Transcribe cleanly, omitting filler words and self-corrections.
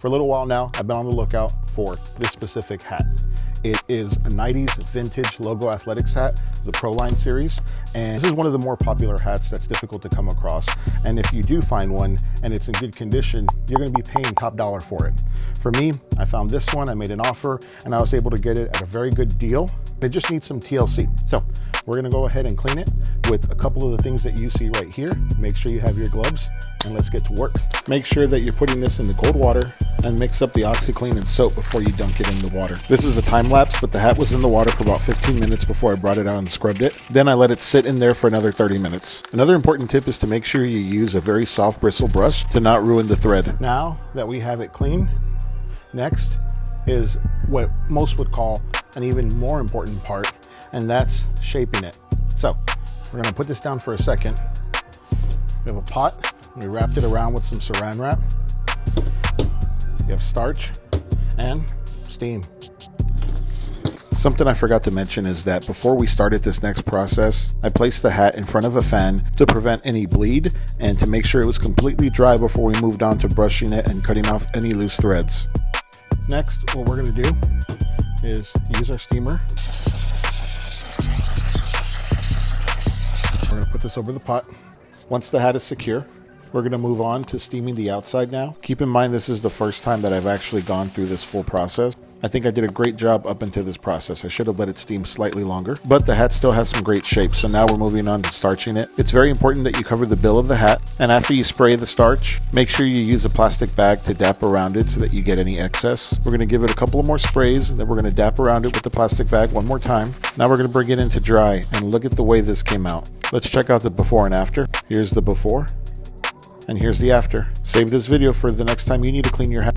For a little while now, I've been on the lookout for this specific hat. It is a 90s vintage logo athletics hat, the Proline series. And this is one of the more popular hats that's difficult to come across. And if you do find one and it's in good condition, you're gonna be paying top dollar for it. For me, I found this one, I made an offer, and I was able to get it at a very good deal. It just needs some TLC. So we're gonna go ahead and clean it with a couple of the things that you see right here. Make sure you have your gloves and let's get to work. Make sure that you're putting this in the cold water and mix up the OxiClean and soap before you dunk it in the water. This is a time lapse, but the hat was in the water for about 15 minutes before I brought it out and scrubbed it. Then I let it sit in there for another 30 minutes. Another important tip is to make sure you use a very soft bristle brush to not ruin the thread. Now that we have it clean, next is what most would call an even more important part, and that's shaping it. So we're gonna put this down for a second. We have a pot, we wrapped it around with some saran wrap. You have starch and steam. Something I forgot to mention is that before we started this next process, I placed the hat in front of a fan to prevent any bleed and to make sure it was completely dry before we moved on to brushing it and cutting off any loose threads. Next, what we're gonna do is use our steamer. We're gonna put this over the pot. Once the hat is secure, we're gonna move on to steaming the outside now. Keep in mind this is the first time that I've actually gone through this full process. I think I did a great job up into this process. I should have let it steam slightly longer, but the hat still has some great shape. So now we're moving on to starching it. It's very important that you cover the bill of the hat. And after you spray the starch, make sure you use a plastic bag to dap around it so that you get any excess. We're gonna give it a couple of more sprays, and then we're gonna dap around it with the plastic bag one more time. Now we're gonna bring it into dry, and look at the way this came out. Let's check out the before and after. Here's the before, and here's the after. Save this video for the next time you need to clean your hat.